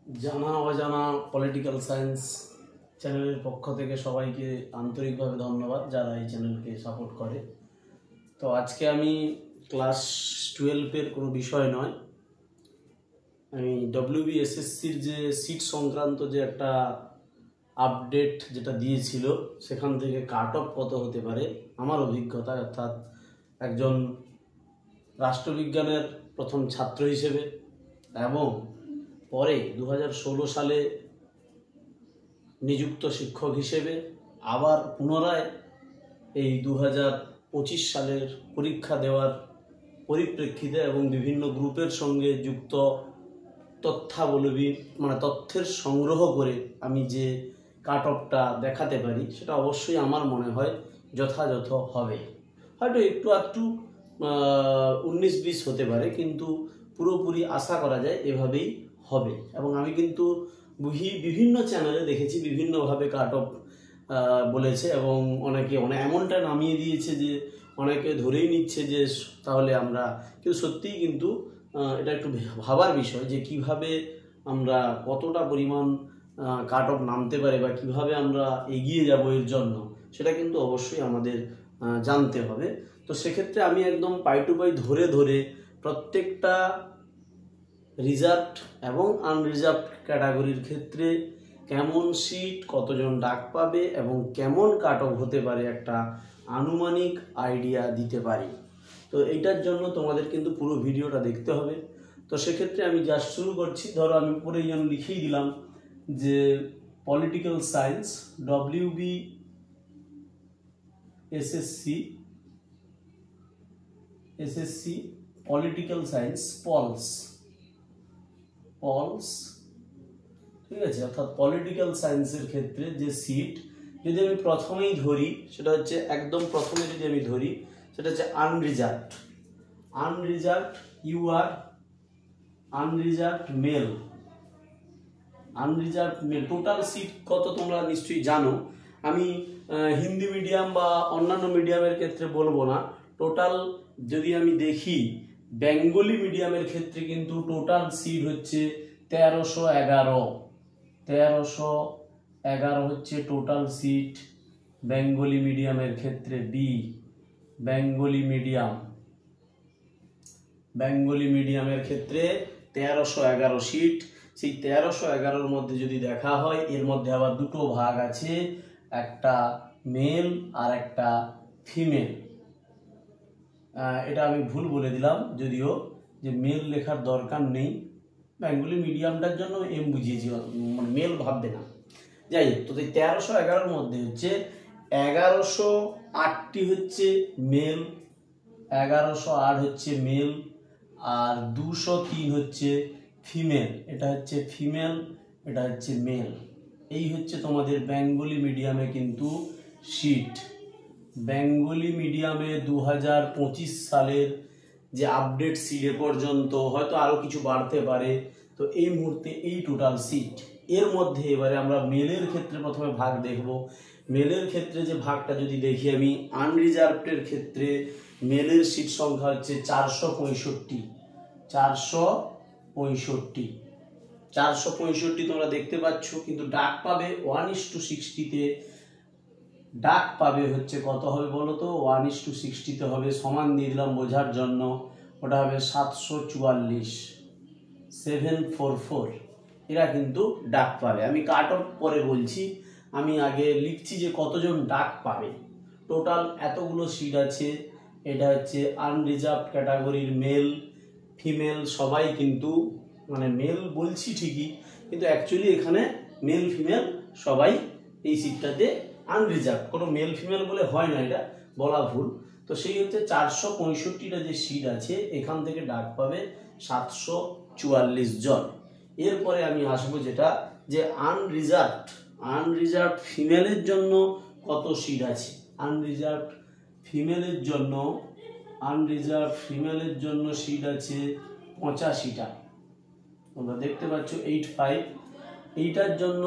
জানা অজানা political science চ্যানেলের পক্ষ থেকে সবাইকে আন্তরিকভাবে ধন্যবাদ যারা এই চ্যানেলকে সাপোর্ট করে। তো আজকে আমি ক্লাস 12-এর কোনো বিষয় নয়, আমি WBSSCর যে সিট সংক্রান্ত যে একটা আপডেট যেটা দিয়েছিল সেখান থেকে কাট অফ কত হতে পারে আমার অভিজ্ঞতা, অর্থাৎ একজন রাষ্ট্রবিজ্ঞানের প্রথম ছাত্র হিসেবে এবং পরে 2016 সালে নিযুক্ত শিক্ষক হিসেবে আবার পুনরায় এই 2025 সালের পরীক্ষা দেওয়ার পরিপ্রেক্ষিতে এবং বিভিন্ন গ্রুপের সঙ্গে যুক্ত তথ্যাবলম্বী তথ্যের সংগ্রহ করে আমি যে কাট অফটা দেখাতে পারি সেটা অবশ্যই আমার মনে হয় যথাযথ হবে। হয়তো একটু 19-20 হতে পারে, কিন্তু পুরোপুরি আশা করা যায় এভাবেই হবে। এবং আমি কিন্তু বিভিন্ন চ্যানেলে দেখেছি বিভিন্নভাবে কাট অফ বলেছে এবং অনেকে এমনটা নামিয়ে দিয়েছে যে অনেকে ধরেই নিচ্ছে যে তাহলে আমরা কিন্তু সত্যিই কিন্তু এটা একটু ভাবার বিষয় যে কিভাবে আমরা কতটা পরিমাণ কাট অফ নামতে পারে বা কিভাবে আমরা এগিয়ে যাব এর জন্য, সেটা কিন্তু অবশ্যই আমাদের জানতে হবে। তো সেক্ষেত্রে আমি একদম পাই টু পাই ধরে ধরে প্রত্যেকটা রিজার্ভড এবং আনরিজার্ভড ক্যাটাগরির ক্ষেত্রে কেমন সিট, কতজন ডাক পাবে এবং কেমন কাট অফ হতে পারে একটা আনুমানিক আইডিয়া দিতে পারি। তো এইটার জন্য তোমাদের কিন্তু পুরো ভিডিওটা দেখতে হবে। তো সেক্ষেত্রে আমি জাস্ট শুরু করছি। ধরো আমি উপরেই যেন লিখেই দিলাম যে political science WBSSC political science Paul's, ঠিক আছে। অর্থাৎ পলিটিক্যাল সায়েন্সের ক্ষেত্রে যে সিট যদি আমি প্রথমেই ধরি সেটা হচ্ছে একদম প্রথমে যদি আমি ধরি সেটা হচ্ছে আনরিজার্ভড মেল। টোটাল সিট কত তোমরা নিশ্চয়ই জানো। আমি হিন্দি মিডিয়াম বা অন্যান্য মিডিয়ামের ক্ষেত্রে বলবো না। টোটাল যদি আমি দেখি বেঙ্গলি মিডিয়ামের ক্ষেত্রে কিন্তু টোটাল সিট হচ্ছে 1311 হচ্ছে টোটাল সিট বেঙ্গলি মিডিয়ামের ক্ষেত্রে। বেঙ্গলি মিডিয়ামের ক্ষেত্রে 1311 সিট। সেই 1311-র মধ্যে যদি দেখা হয় এর মধ্যে আবার দুটো ভাগ আছে, একটা মেল আর একটা ফিমেল। এটা আমি ভুল বলে দিলাম, যদিও যে মেল লেখার দরকার নেই, বেঙ্গলি মিডিয়ামটার জন্য এম বুঝিয়েছি, মেল ভাববে না। যাই হোক, তো এই 1311-র মধ্যে হচ্ছে 1108টি হচ্ছে মেল, 1108 হচ্ছে মেল আর 203 হচ্ছে ফিমেল। এটা হচ্ছে ফিমেল, এটা হচ্ছে মেল। এই হচ্ছে তোমাদের বেঙ্গলি মিডিয়ামে কিন্তু সিট। বেঙ্গলি মিডিয়ামে 2025 সালের যে আপডেট সিট এ পর্যন্ত, হয়তো আরও কিছু বাড়তে পারে। তো এই মুহূর্তে এই টোটাল সিট। এর মধ্যে এবারে আমরা মেলের ক্ষেত্রে প্রথমে ভাগ দেখব। মেলের ক্ষেত্রে যে ভাগটা যদি দেখি আমি, আনরিজার্ভডের ক্ষেত্রে মেলের সিট সংখ্যা হচ্ছে 465 তোমরা দেখতে পাচ্ছ, কিন্তু ডাক পাবে 1:60-তে। ডাক পাবে হচ্ছে কত হবে বলো তো? 1:60-তে হবে, সমান দিয়ে দিলাম বোঝার জন্য, ওটা হবে 744। এরা কিন্তু ডাক পাবে। আমি কাট অফ পরে বলছি, আমি আগে লিখছি যে কতজন ডাক পাবে। টোটাল এতগুলো সিট আছে। এটা হচ্ছে আনরিজার্ভড ক্যাটাগরির মেল ফিমেল সবাই কিন্তু, মেল বলছি ঠিকই, কিন্তু অ্যাকচুয়ালি এখানে মেল ফিমেল সবাই এই সিটটাতে আনরিজার্ভ, কোনো মেল ফিমেল বলে হয় না, এটা বলা ভুল। তো সেই হচ্ছে 465টা যে সিট আছে, এখান থেকে ডাক পাবে 744 জন। এরপরে আমি আসবো যেটা যে আনরিজার্ভড ফিমেলের জন্য কত সিট আছে। আনরিজার্ভড ফিমেলের জন্য সিট আছে 85টা। তোমরা দেখতে পাচ্ছ 85। এইটার জন্য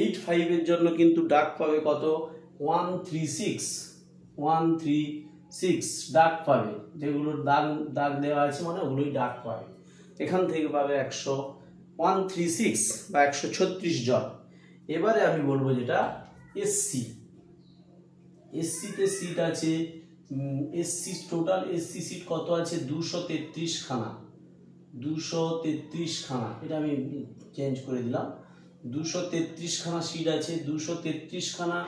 85-এর জন্য কিন্তু ডাক পাবে কত? 136 ডাক পাবে। যেগুলোর দাগ দেওয়া আছে ওগুলোই ডাক পাবে। এখান থেকে পাবে 136 বা 136 জন। এবারে আমি বলবো যেটা এসসি, এসসিতে সিট আছে, এসসি টোটাল এসসি সিট কত আছে 233 খানা, 233 খানা, এটা আমি চেঞ্জ করে দিলাম, 233 খানা সিট আছে। 233 খানা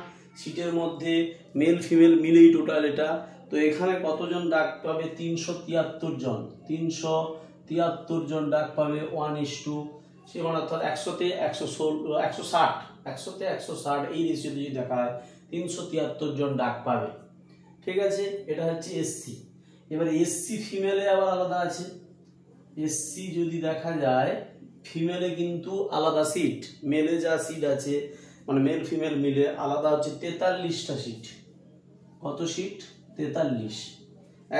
সিটের মধ্যে মেল ফিমেল মিলেই টোটাল এটা। তো এখানে কতজন ডাক পাবে 373 জন, 373 জন ডাক পাবে 1:, সেখানে অর্থাৎ 100তে 160, 100তে 160 এই রেশিওতে যদি দেখা হয় 373 জন ডাক পাবে। ঠিক আছে, এটা হচ্ছে এসসি। এবারে এসসি ফিমেলে আবার আলাদা আছে। এসসি যদি দেখা যায় ফিমেলে কিন্তু আলাদা সিট, মেলে যা সিট আছে মানে মেল ফিমেল মিলে আলাদা হচ্ছে 43টা সিট। কত সিট? 43।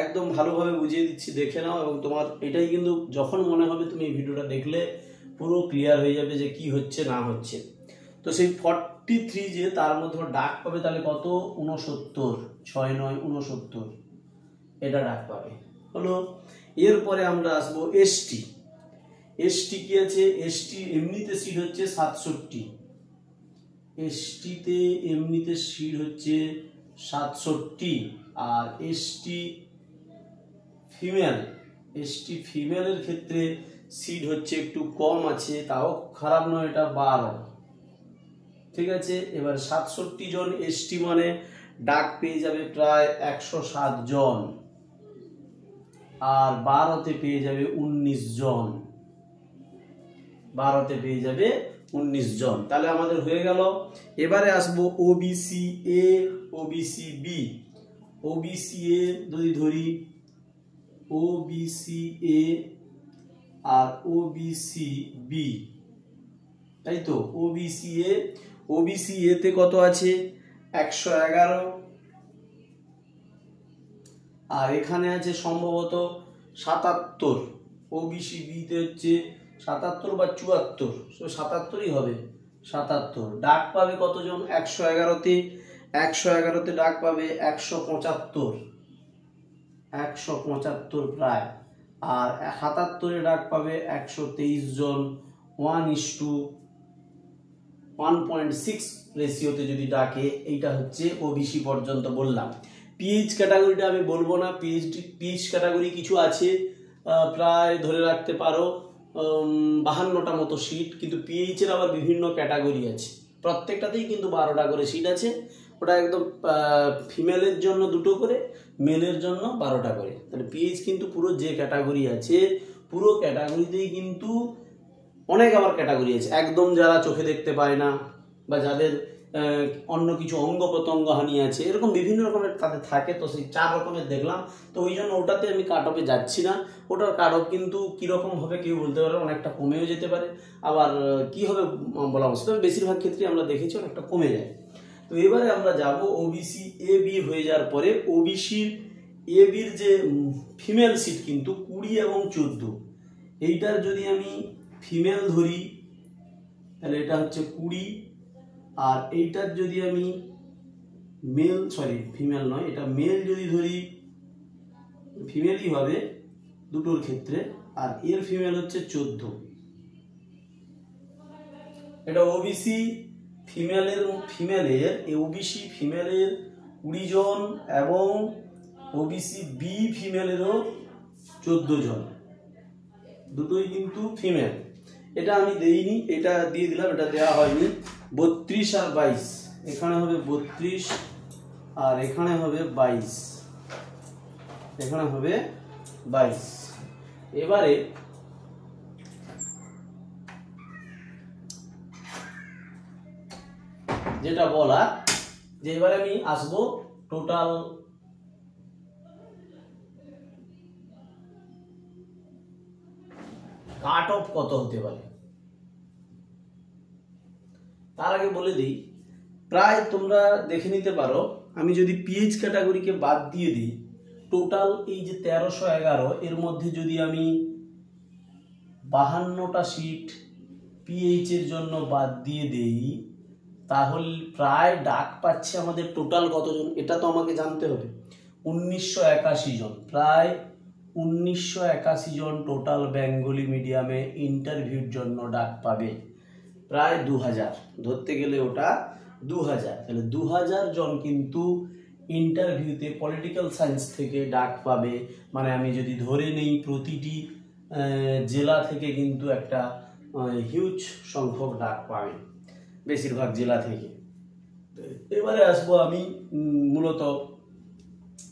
একদম ভালোভাবে বুঝিয়ে দিচ্ছি, দেখে নাও। এবং তোমার এটাই কিন্তু যখন মনে হবে তুমি এই ভিডিওটা দেখলে পুরো ক্লিয়ার হয়ে যাবে যে কি হচ্ছে না হচ্ছে। তো সেই 43 যে তার মধ্যে ডাক পাবে তাহলে কত 69, 6 9 69 এটা ডাক পাবে হলো। এরপরে আমরা আসবো এসটি। এসটি কি আছে? এসটি এমনিতে সিট হচ্ছে 67, এসটিতে এমনিতে সিট হচ্ছে 67। আর এসটি ফিমেল, এসটি ফিমেলের ক্ষেত্রে সিট হচ্ছে একটু কম আছে, তাও খারাপ নয়, এটা 12। ঠিক আছে, এবার 67 জন এসটি মানে ডাক পেয়ে যাবে প্রায় 107 জন, আর 12তে পেয়ে যাবে 19 জন, 12তে পেয়ে যাবে 19 জন। তাহলে আমাদের হয়ে গেল। এবারে আসবো OBC A, OBC B. OBC A যদি ধরি, ওবিসি এ আর ওবিসি বি, তাই তো। ওবিসি এ, ওবিসি এতে কত আছে 111, আর এখানে আছে সম্ভবত 77। ওবিসি বিতে হচ্ছে 77 বা 74, 77ই হবে, 77। ডাক পাবে কতজন 111তে? 111তে ডাক পাবে 175, 175 প্রায়। আর 77-এ ডাক পাবে 123 জন, 1:1.6 রেশিওতে যদি ডাকে। এইটা হচ্ছে ওবিসি পর্যন্ত বললাম। পিএইচ ক্যাটাগরিটা আমি বলবো না। পিএইচ ক্যাটাগরি কিছু আছে, প্রায় ধরে রাখতে পারো 52টা মতো সিট, কিন্তু পিএইচ এর আবার বিভিন্ন ক্যাটাগরি আছে, প্রত্যেকটাতেই কিন্তু 12টা করে সিট আছে। ওটা একদম ফিমেলের জন্য 2টো করে, মেলের জন্য 12টা করে। তাহলে পিএইচ কিন্তু পুরো যে ক্যাটাগরি আছে পুরো ক্যাটাগরিতেই কিন্তু অনেক আবার ক্যাটাগরি আছে। একদম যারা চোখে দেখতে পায় না বা যাদের অন্য কিছু অঙ্গ প্রত্যঙ্গ হানি আছে, এরকম বিভিন্ন রকমের তাদের থাকে। তো সেই 4 রকমের দেখলাম, তো ওই জন্য ওটাতে আমি কাট অফে যাচ্ছি না। ওটার কাট অফ কিন্তু কীরকম হবে কেউ বলতে পারে, অনেকটা কমেও যেতে পারে, আবার কি হবে বলা মুশকিল। তবে বেশিরভাগ ক্ষেত্রে আমরা দেখেছি অনেকটা কমে যায়। তো এবারে আমরা যাব ওবিসি এ বি হয়ে যাওয়ার পরে ওবিসি এ বির যে ফিমেল সিট কিন্তু 20 এবং 14। এইটার যদি আমি ফিমেল ধরি তাহলে এটা হচ্ছে 20, আর এইটার যদি আমি মেল, সরি ফিমেল নয়, এটা মেল যদি ধরি, ফিমেলই হবে দুটোর ক্ষেত্রে, আর এর ফিমেল হচ্ছে 14। এটা ওবিসি ফিমেলের ওবিসি ফিমেলের 20 জন এবং ওবিসি বি ফিমেলেরও 14 জন, দুটোই কিন্তু ফিমেল। এটা আমি দেইনি, এটা দিয়ে দিলাম, এটা দেওয়া হয়নি। 32 আর 22, এখানে হবে 32 আর এখানে হবে 22, এখানে হবে 22। এবারে যেটা বলা, যে এবারে আমি আসবো টোটাল কাট অফ কত হতে পারে। তার আগে বলে দিই, প্রায় তোমরা দেখে নিতে পারো, আমি যদি পিএইচ ক্যাটাগরিকে বাদ দিয়ে দিই, টোটাল এই যে 1311 এর মধ্যে যদি আমি 52টা সিট পিএইচ এর জন্য বাদ দিয়ে দেই, তাহলে প্রায় ডাক পাচ্ছে আমাদের টোটাল কতজন, এটা তো আমাকে জানতে হবে। 1981 জন, প্রায় 1981 জন টোটাল বেঙ্গলি মিডিয়ামে ইন্টারভিউর জন্য ডাক পাবে। প্রায় 2000 ধরতে গেলে ওটা 2000, তাহলে 2000 জন কিন্তু ইন্টারভিউতে পলিটিক্যাল সায়েন্স থেকে ডাক পাবে। মানে আমি যদি ধরে নেই প্রতিটি জেলা থেকে কিন্তু একটা হিউজ সংখ্যক ডাক পাবে, বেশিরভাগ জেলা থেকে। এবারে আসবো আমি মূলত,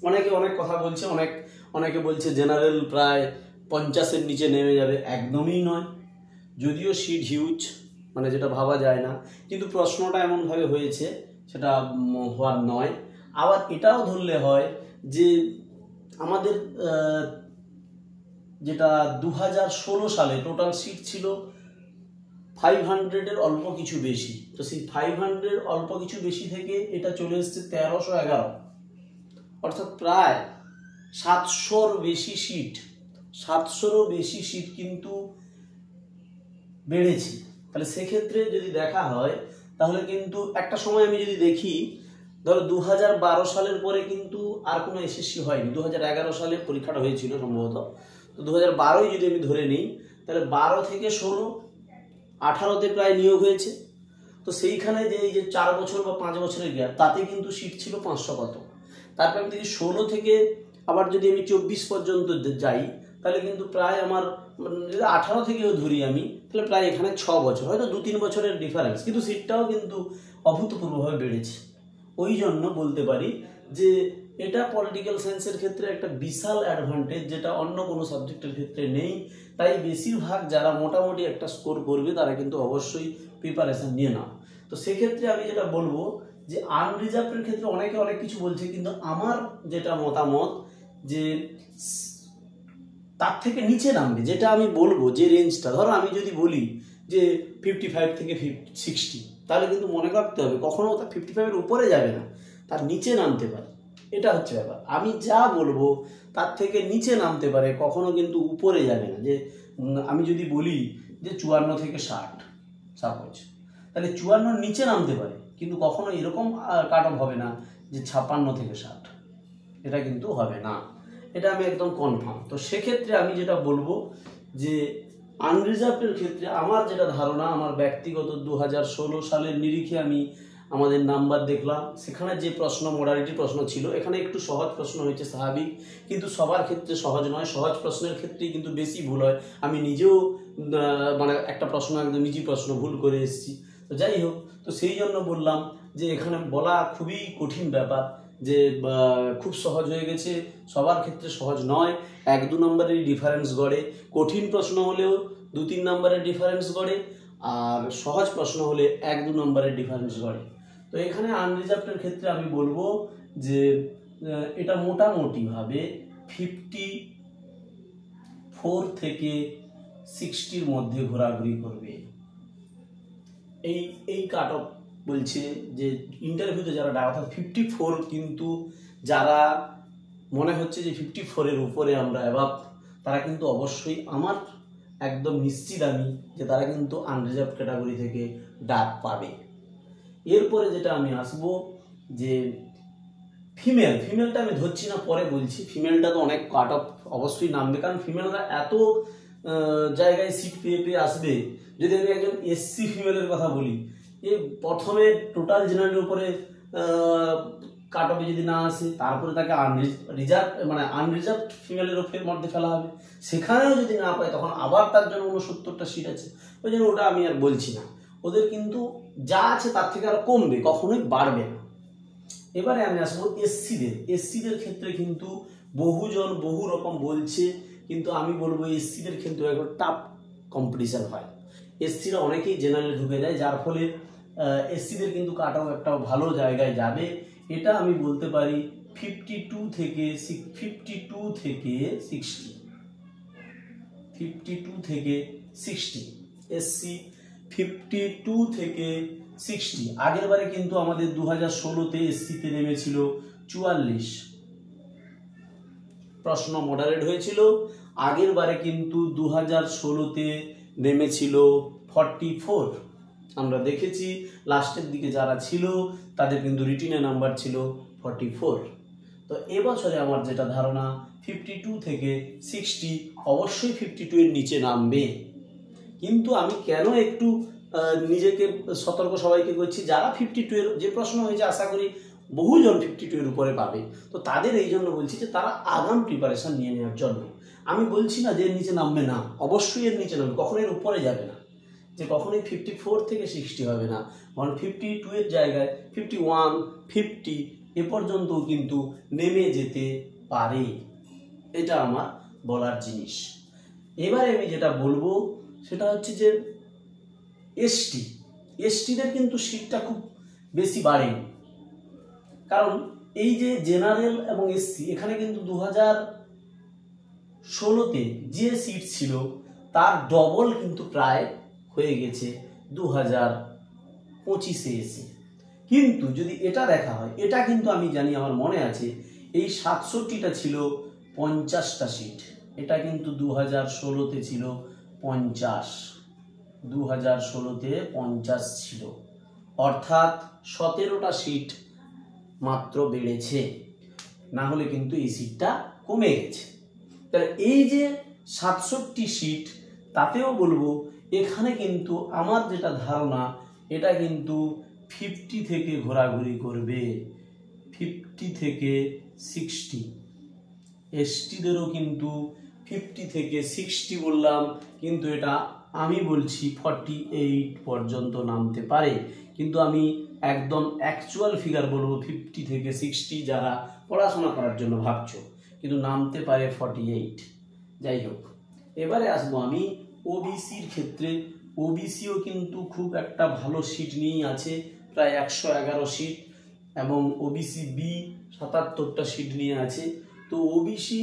অনেকে অনেক কথা বলছে, অনেকে বলছে জেনারেল প্রায় 50-এর নিচে নেমে যাবে। একদমই নয়, যদিও সিট হিউজ, মানে যেটা ভাবা যায় না, কিন্তু প্রশ্নটা এমনভাবে হয়েছে সেটা হওয়ার নয়। আবার এটাও ধরলে হয় যে আমাদের যেটা 2016 সালে টোটাল সিট ছিল 500-এর অল্প কিছু বেশি, তো সেই 500-এর অল্প কিছু বেশি থেকে এটা চলে এসছে 1311, অর্থাৎ প্রায় 700-র বেশি সিট, 700-রও বেশি সিট কিন্তু বেড়েছে। তাহলে সেক্ষেত্রে যদি দেখা হয় তাহলে কিন্তু একটা সময় আমি যদি দেখি, ধরো 2012 সালের পরে কিন্তু আর কোনো এসএসসি হয়নি, 2011 সালে পরীক্ষাটা হয়েছিল সম্ভবত, তো 2012-ই যদি আমি ধরে নিই তাহলে 12 থেকে 16, 18-তে প্রায় নিয়োগ হয়েছে। তো সেইখানে যে এই যে 4 বছর বা 5 বছরের গ্যাপ, তাতে কিন্তু সিট ছিল 500 কত। তারপর আমি যদি 16 থেকে আবার যদি আমি 24 পর্যন্ত যাই তাহলে কিন্তু প্রায় আমার, যদি 18 থেকেও ধরি আমি, তাহলে প্রায় এখানে 6 বছর, হয়তো 2-3 বছরের ডিফারেন্স, কিন্তু সিটটাও কিন্তু অভূতপূর্বভাবে বেড়েছে। ওই জন্য বলতে পারি যে এটা পলিটিক্যাল সায়েন্সের ক্ষেত্রে একটা বিশাল অ্যাডভান্টেজ, যেটা অন্য কোনো সাবজেক্টের ক্ষেত্রে নেই। তাই বেশিরভাগ যারা মোটামুটি একটা স্কোর করবে তারা কিন্তু অবশ্যই প্রিপারেশন নিয়ে নাও। তো সেক্ষেত্রে আমি যেটা বলবো যে আনরিজার্ভের ক্ষেত্রে অনেকে অনেক কিছু বলছে, কিন্তু আমার যেটা মতামত যে তার থেকে নিচে নামবে, যেটা আমি বলবো যে রেঞ্জটা, ধরো আমি যদি বলি যে 55 থেকে 60, তাহলে কিন্তু মনে রাখতে হবে কখনো তার 55-এর উপরে যাবে না, তার নিচে নামতে পারে। এটা হচ্ছে ব্যাপার। আমি যা বলবো তার থেকে নিচে নামতে পারে, কখনো কিন্তু উপরে যাবে না। যে আমি যদি বলি যে 54 থেকে 60 সাপোজ, তাহলে 54-র নিচে নামতে পারে, কিন্তু কখনো এরকম কাট অফ হবে না যে 56 থেকে 60, এটা কিন্তু হবে না, এটা আমি একদম কনফার্ম। তো সেক্ষেত্রে আমি যেটা বলবো যে আনরিজার্ভের ক্ষেত্রে আমার যেটা ধারণা, আমার ব্যক্তিগত 2016 সালের নিরিখে আমি আমাদের নাম্বার দেখলাম, সেখানে যে প্রশ্ন মোডালিটি প্রশ্ন ছিল, এখানে একটু সহজ প্রশ্ন হয়েছে স্বাভাবিক, কিন্তু সবার ক্ষেত্রে সহজ নয়। সহজ প্রশ্নের ক্ষেত্রেই কিন্তু বেশি ভুল হয়। আমি নিজেও মানে একটা প্রশ্ন একদম ইজি প্রশ্ন ভুল করে এসেছি। তো যাই হোক, তো সেই জন্য বললাম যে এখানে বলা খুবই কঠিন ব্যাপার, যে খুব সহজ হয়ে গেছে, সবার ক্ষেত্রে সহজ নয়। 1-2 নম্বরের ডিফারেন্স গড়ে, কঠিন প্রশ্ন হলেও 2-3 নম্বরের ডিফারেন্স গড়ে, আর সহজ প্রশ্ন হলে 1-2 নম্বরের ডিফারেন্স গড়ে। তো এখানে আনরিজার্ভের ক্ষেত্রে আমি বলবো যে এটা মোটামুটিভাবে 54 থেকে 60-র মধ্যে ঘোরাঘুরি করবে। এই কাট অফ বলছে যে ইন্টারভিউতে যারা ডাক, অর্থাৎ 54, কিন্তু যারা মনে হচ্ছে যে 54-এর উপরে আমরা অ্যাভাব, তারা কিন্তু অবশ্যই, আমার একদম নিশ্চিত আমি যে তারা কিন্তু আনরিজার্ভ ক্যাটাগরি থেকে ডাক পাবে। এরপরে যেটা আমি আসবো যে ফিমেলটা আমি ধরছি না, পরে বলছি। ফিমেলটা তো অনেক কাট অফ অবশ্যই নামবে, কারণ ফিমেলরা এত জায়গায় সিট পেয়ে আসবে। যদি আমি একজন এসসি ফিমেলের কথা বলি, যে প্রথমে টোটাল জেনারেলের উপরে কাট অফে যদি না আসে, তারপরে তাকে আনরিজার্ভ ফিমেলের মধ্যে ফেলা হবে। সেখানেও যদি না পায়, তখন আবার তার জন্য 69টা সিট আছে। ওই জন্য ওটা আমি আর বলছি না। ওদের কিন্তু যা আছে তার থেকে আরো কমবে, কখনোই বাড়বে না। এবারে আমি আসবো এসসিদের ক্ষেত্রে কিন্তু বহুজন বহু রকম বলছে, কিন্তু আমি বলবো এসসিদের ক্ষেত্রে একটা টাফ কম্পিটিশন হয়। এসসিরা অনেকেই জেনারেলে ঢুকে যায়, যার ফলে এসসিদের কিন্তু কাট অফ একটা ভালো জায়গায় যাবে। এটা আমি বলতে পারি 52 থেকে 60 এসসি 52 থেকে 60। আগের বারে কিন্তু আমাদের 2016-তে এসসিতে নেমেছিল 44, প্রশ্ন মডারেট হয়েছিল। আগের বারে কিন্তু 2016-তে নেমেছিল 44। আমরা দেখেছি লাস্টের দিকে যারা ছিল তাদের কিন্তু রিটিনে নাম্বার ছিল 44। তো এবছরে আমার যেটা ধারণা 52 থেকে 60 অবশ্যই 52 এর নিচে নামবে। কিন্তু আমি কেন একটু নিজেকে সতর্ক সবাইকে করছি, যারা 52 এর, যে প্রশ্ন হয়েছে আশা করি বহুজন 52 এর উপরে পাবে, তো তাদের এই জন্য বলছি যে তারা আগাম প্রিপারেশন নিয়ে নেওয়ার জন্য। আমি বলছি না যে এর নিচে নামবে না, অবশ্যই এর নিচে নামবে, কখনো এর উপরে যাবে না, যে কখনোই 54 থেকে 60 হবে না, কারণ 52 এর জায়গায় 51, 50 এ পর্যন্ত কিন্তু নেমে যেতে পারে। এটা আমার বলার জিনিস। এবারে আমি যেটা বলবো সেটা হচ্ছে যে এসটিদের কিন্তু সিটটা খুব বেশি বাড়েনি, কারণ এই যে জেনারেল এবং এসসি, এখানে কিন্তু 2016-তে যে সিট ছিল তার ডবল কিন্তু প্রায় হয়ে গেছে 2025-এ এসে। কিন্তু যদি এটা দেখা হয়, এটা কিন্তু আমি জানি, আমার মনে আছে, এই 67টা ছিল 50টা সিট, এটা কিন্তু 2016-তে ছিল 50, 2016-তে 50 ছিল, অর্থাৎ 17টা সিট মাত্র বেড়েছে, না হলে কিন্তু এই সিটটা কমে গেছে। তাহলে এই যে 67 সিট, তাতেও বলবো এখানে কিন্তু আমার যেটা ধারণা, এটা কিন্তু 50 থেকে ঘোরাঘুরি করবে, 50 থেকে 60। এসটিদেরও কিন্তু 50 থেকে 60 বললাম, কিন্তু এটা আমি বলছি 48 পর্যন্ত নামতে পারে, কিন্তু আমি একদম অ্যাকচুয়াল ফিগার বলবো 50 থেকে 60, যারা পড়াশোনা করার জন্য ভাবছো, কিন্তু নামতে পারে 48। যাই হোক, এবারে আসবো আমি ওবিসির ক্ষেত্রে। ওবিসিও কিন্তু খুব একটা ভালো সিট নিয়েই আছে, প্রায় 111 সিট, এবং ওবিসি বি 77টা সিট নিয়ে আছে। তো ওবিসি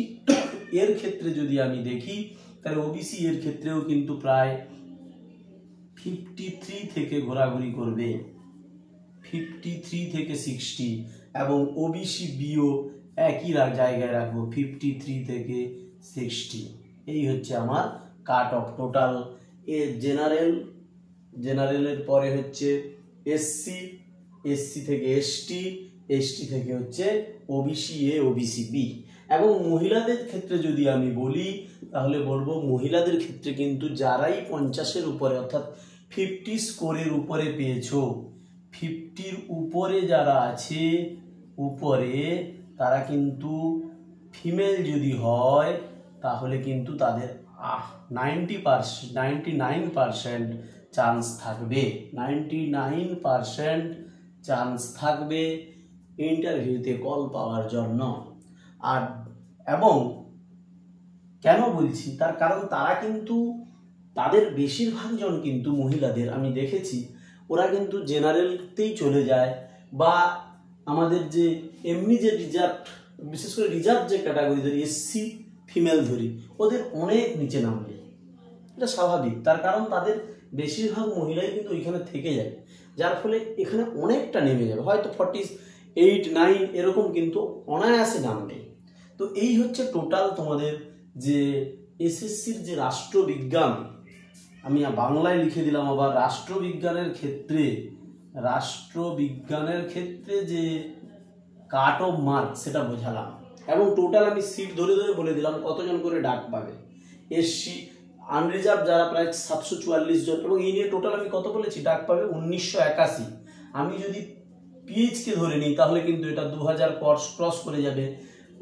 এর ক্ষেত্রে যদি আমি দেখি, তাহলে ওবিসি এর ক্ষেত্রেও কিন্তু প্রায় 53 থেকে ঘোরাঘুরি করবে, 53 থেকে 60, এবং ওবিসি বিও একই জায়গায় রাখবো, 53 থেকে 60। এই হচ্ছে আমার কাট অফ টোটাল। জেনারেলের পরে হচ্ছে এসসি, এসসি থেকে এসটি, এসটি থেকে হচ্ছে ওবিসি এ, ওবিসি বি। এবং মহিলাদের ক্ষেত্রে যদি আমি বলি, তাহলে বলবো মহিলাদের ক্ষেত্রে কিন্তু যারাই 50-এর উপরে, অর্থাৎ 50 স্কোরের উপরে পেয়েছো, 50-র উপরে যারা আছে উপরে, তারা কিন্তু ফিমেল যদি হয়, তাহলে কিন্তু তাদের 99% চান্স থাকবে, 99% চান্স থাকবে ইন্টারভিউতে কল পাওয়ার জন্য। আর এবং কেন বলছি, তার কারণ তারা কিন্তু, তাদের বেশিরভাগ জন কিন্তু মহিলাদের আমি দেখেছি, ওরা কিন্তু জেনারেলতেই চলে যায়, বা আমাদের যে এমনি যে রিজার্ভ, বিশেষ করে রিজার্ভ যে ক্যাটাগরি ধরি, এসসি ফিমেল ধরি, ওদের অনেক নিচে নামবে, এটা স্বাভাবিক। তার কারণ তাদের বেশিরভাগ মহিলাই কিন্তু ওইখানে থেকে যায়, যার ফলে এখানে অনেকটা নেমে যাবে, হয়তো 48, 9 এরকম কিন্তু অনায়াসে নামবে। তো এই হচ্ছে টোটাল তোমাদের যে এসএসসির যে রাষ্ট্রবিজ্ঞান, আমি বাংলায় লিখে দিলাম, আবার রাষ্ট্রবিজ্ঞানের ক্ষেত্রে যে কাট অফ মার্ক সেটা বোঝালাম, এবং টোটাল আমি সিট ধরে ধরে বলে দিলাম কতজন করে ডাক পাবে। এসসি আনরিজার্ভ যারা প্রায় 744 জন, এবং এই নিয়ে টোটাল আমি কত বলেছি, ডাক পাবে 1981। আমি যদি পিএইচকে ধরে নিই, তাহলে কিন্তু এটা 2000 ক্রস করে যাবে,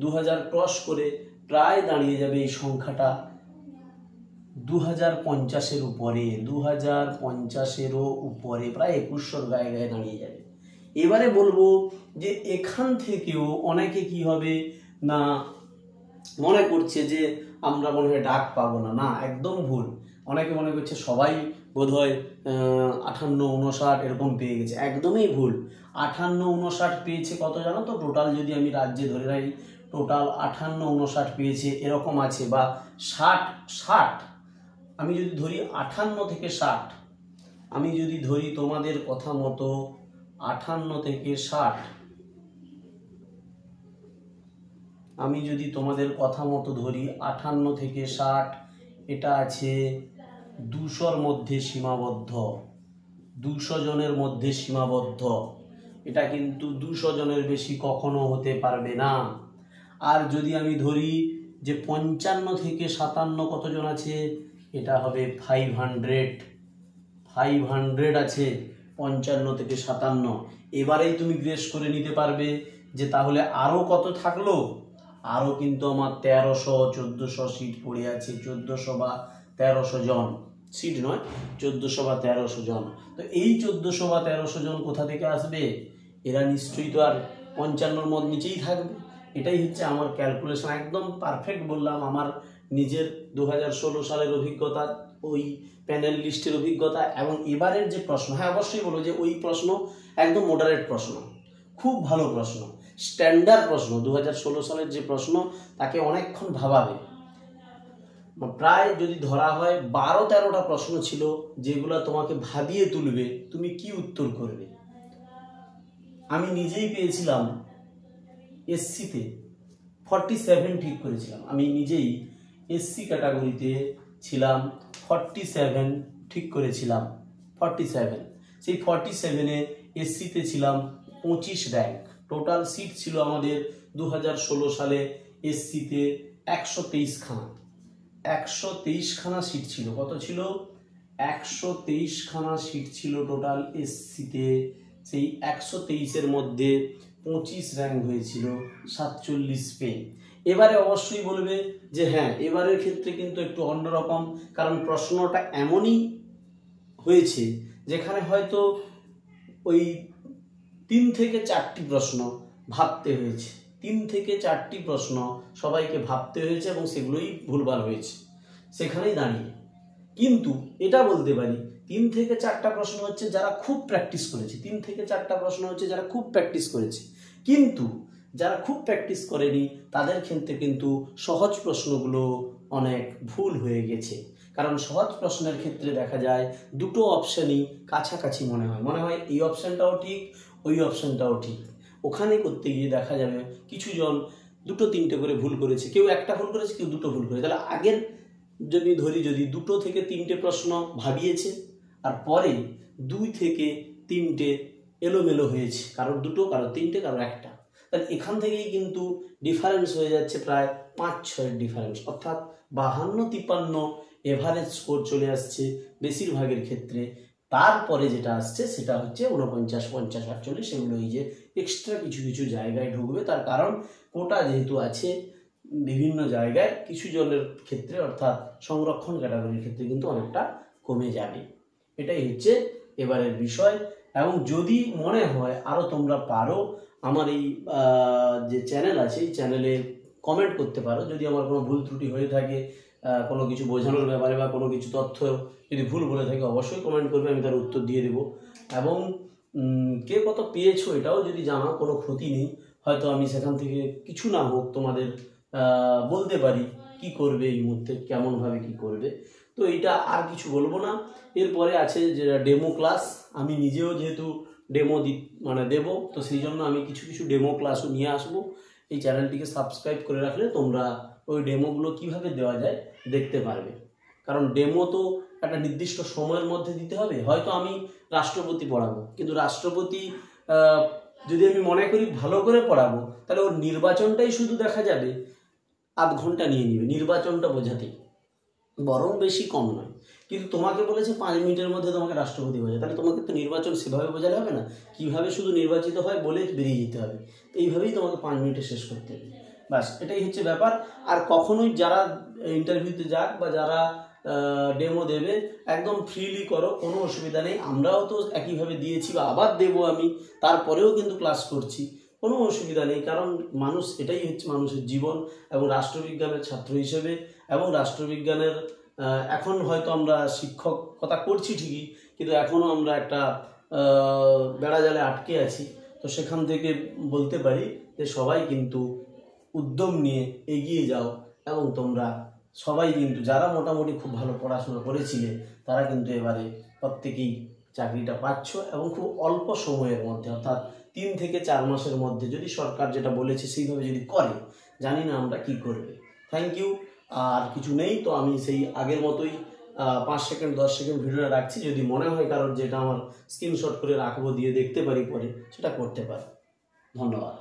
2000 ক্রস করে প্রায় দাঁড়িয়ে যাবে এই সংখ্যাটা 2050-এর উপরে, 2050-এরও উপরে, প্রায় 2100 গায়ে গায়ে দাঁড়িয়ে যাবে। এবারে বলবো যে এখান থেকেও অনেকে কি হবে না, মনে করছে যে আমরা মনে হয় ডাক পাবো না, না একদম ভুল। অনেকে মনে করছে সবাই বোধহয় 58-59 এরকম পেয়ে গেছে, একদমই ভুল। 58-59 পেয়েছে কত জানো তো, টোটাল যদি আমি রাজ্যে ধরে রাখি, টোটাল 58-59 পেয়েছে এরকম আছে, বা 60, আমি যদি ধরি 58 থেকে 60, আমি যদি ধরি তোমাদের কথা মতো 58 থেকে 60, আমি যদি তোমাদের কথা মতো ধরি 58 থেকে 60, এটা আছে 200-র মধ্যে সীমাবদ্ধ, 200 জনের মধ্যে সীমাবদ্ধ, এটা কিন্তু 200 জনের বেশি কখনো হতে পারবে না। আর যদি আমি ধরি যে 55 থেকে 57 কতজন আছে, এটা হবে 500 আছে 55 থেকে 57। এবারেই তুমি গ্রেস করে নিতে পারবে যে তাহলে আরও কত থাকলো, আরও কিন্তু আমার 1300-1400 সিট পড়ে আছে। 1400 বা 1300 জন, সিট নয়, 1400 বা 1300 জন। তো এই 1400 বা 1300 জন কোথা থেকে আসবে? এরা নিশ্চয়ই তো আর 55-র মধ্যে নিচেই থাকবে। এটাই হচ্ছে আমার ক্যালকুলেশন, একদম পারফেক্ট বললাম। আমার নিজের 2016 সালের অভিজ্ঞতা, ওই প্যানেল লিস্টের অভিজ্ঞতা এবং এবারের যে প্রশ্ন, হ্যাঁ অবশ্যই বলবো যে ওই প্রশ্ন একদম মডারেট প্রশ্ন, খুব ভালো প্রশ্ন, স্ট্যান্ডার্ড প্রশ্ন। 2016 সালের যে প্রশ্ন তাকে অনেকক্ষণ ভাবাবে। প্রায় যদি ধরা হয় 12-13টা প্রশ্ন ছিল যেগুলো তোমাকে ভাবিয়ে তুলবে তুমি কি উত্তর করবে। আমি নিজেই পেয়েছিলাম এসসিতে 47 ঠিক করেছিলাম। আমি নিজেই এসসি ক্যাটাগরিতে ছিলাম, 47 ঠিক করেছিলাম। 47, সেই 47-এ এসসিতে ছিলাম 25 র্যাঙ্ক। টোটাল সিট ছিল আমাদের 2016 সালে এসসিতে 123 খানা। 123 খানা সিট ছিল। কত ছিল? 123 খানা সিট ছিল টোটাল এসসিতে। সেই 123-এর মধ্যে 25 র্যাঙ্ক হয়েছিল 47 পেয়ে। এবারে অবশ্যই বলবে যে হ্যাঁ এবারের ক্ষেত্রে কিন্তু একটু অন্যরকম, কারণ প্রশ্নটা এমনই হয়েছে যেখানে হয়তো ওই 3 থেকে 4টি প্রশ্ন ভাবতে হয়েছে। 3 থেকে 4টি প্রশ্ন সবাইকে ভাবতে হয়েছে এবং সেগুলোই ভুলভাল হয়েছে সেখানেই দাঁড়িয়ে। কিন্তু এটা বলতে পারি 3 থেকে 4টা প্রশ্ন হচ্ছে যারা খুব প্র্যাকটিস করেছে। 3 থেকে 4টা প্রশ্ন হচ্ছে যারা খুব প্র্যাকটিস করেছে। কিন্তু যারা খুব প্র্যাকটিস করেনি তাদের ক্ষেত্রে কিন্তু সহজ প্রশ্নগুলো অনেক ভুল হয়ে গেছে। কারণ সহজ প্রশ্নের ক্ষেত্রে দেখা যায় দুটো অপশানই কাছাকাছি মনে হয় এই অপশানটাও ঠিক, ওই অপশানটাও ঠিক। ওখানে করতে গিয়ে দেখা যাবে কিছু জন 2-3টে করে ভুল করেছে, কেউ একটা ভুল করেছে, কেউ 2টো ভুল করেছে। তাহলে আগের যদি ধরি, যদি 2 থেকে 3টে প্রশ্ন ভাবিয়েছে আর পরে 2 থেকে 3টে এলোমেলো হয়েছে, কারোর 2টো, কারোর 3টে, কারোর 1টা, তাহলে এখান থেকেই কিন্তু ডিফারেন্স হয়ে যাচ্ছে প্রায় 5-6 ডিফারেন্স, অর্থাৎ 52-53 এভারেজ স্কোর চলে আসছে বেশিরভাগের ক্ষেত্রে। তারপরে যেটা আসছে সেটা হচ্ছে 49, 50, 48, সেগুলো এই যে এক্সট্রা কিছু কিছু জায়গায় ঢুকবে। তার কারণ কোটা যেহেতু আছে বিভিন্ন জায়গায়, কিছু জনের ক্ষেত্রে অর্থাৎ সংরক্ষণ ক্যাটাগরির ক্ষেত্রে কিন্তু অনেকটা কমে যাবে। এটাই হচ্ছে এবারের বিষয়। এবং যদি মনে হয় আরও তোমরা পারো, আমার এই যে চ্যানেল আছে এই চ্যানেলে কমেন্ট করতে পারো। যদি আমার কোনো ভুল ত্রুটি হয়ে থাকে, কোনো কিছু বোঝানোর ব্যাপারে বা কোনো কিছু তথ্য যদি ভুল বলে থাকে অবশ্যই কমেন্ট করবে, আমি তার উত্তর দিয়ে দেবো। এবং কে কত পেয়েছো এটাও যদি জানাও, কোনো ক্ষতি নেই। হয়তো আমি সেখান থেকে কিছু না হোক তোমাদের বলতে পারি কি করবে এই মুহূর্তে, কেমনভাবে কি করবে। তো এইটা আর কিছু বলবো না। এরপরে আছে যে ডেমো ক্লাস। আমি নিজেও যেহেতু ডেমো দেবো, তো সেই জন্য আমি কিছু কিছু ডেমো ক্লাসও নিয়ে আসবো। এই চ্যানেলটিকে সাবস্ক্রাইব করে রাখলে তোমরা ওই ডেমোগুলো কিভাবে দেওয়া যায় দেখতে পারবে। কারণ ডেমো তো একটা নির্দিষ্ট সময়ের মধ্যে দিতে হবে। হয়তো আমি রাষ্ট্রপতি পড়াবো, কিন্তু রাষ্ট্রপতি যদি আমি মনে করি ভালো করে পড়াবো, তাহলে ওর নির্বাচনটাই শুধু দেখা যাবে আধ ঘন্টা নিয়ে নিবে নির্বাচনটা বোঝাতেই, বরং বেশি কম নয়। কিন্তু তোমাকে বলেছে 5 মিনিটের মধ্যে তোমাকে রাষ্ট্রপতি বোঝায়, তাহলে তোমাকে তো নির্বাচন সেভাবে বোঝালে হবে না। কিভাবে শুধু নির্বাচিত হয় বলে বেরিয়ে যেতে হবে, এইভাবেই তোমাকে 5 মিনিটে শেষ করতে হবে। বাস এটাই হচ্ছে ব্যাপার। আর কখনোই যারা ইন্টারভিউতে যাক বা যারা ডেমো দেবে একদম ফ্রিলি করো, কোনো অসুবিধা নেই। আমরাও তো একইভাবে দিয়েছি বা আবার দেবো আমি, তারপরেও কিন্তু ক্লাস করছি, কোনো অসুবিধা নেই। কারণ মানুষ, এটাই হচ্ছে মানুষের জীবন। এবং রাষ্ট্রবিজ্ঞানের ছাত্র হিসেবে এবং রাষ্ট্রবিজ্ঞানের এখন হয়তো আমরা শিক্ষকতা করছি ঠিকই, কিন্তু এখনও আমরা একটা বেড়াজালে আটকে আছি। তো সেখান থেকে বলতে পারি যে সবাই কিন্তু উদ্যম নিয়ে এগিয়ে যাও। এবং তোমরা সবাই কিন্তু যারা মোটামুটি খুব ভালো পড়াশোনা করেছিলে তারা কিন্তু এবারে প্রত্যেকেই চাকরিটা পাচ্ছ, এবং খুব অল্প সময়ের মধ্যে, অর্থাৎ 3 থেকে 4 মাসের মধ্যে যদি সরকার যেটা বলেছে সেইভাবে যদি করে, জানি না আমরা কি করবে। Thank you. আর কিছু নেই, তো আমি সেই আগের মতোই 5 সেকেন্ড 10 সেকেন্ড ভিডিওটা রাখছি। যদি মনে হয় কারোর যেটা আমার স্ক্রিনশট করে রাখবো, দিয়ে দেখতে পারি পরে, সেটা করতে পারি। ধন্যবাদ।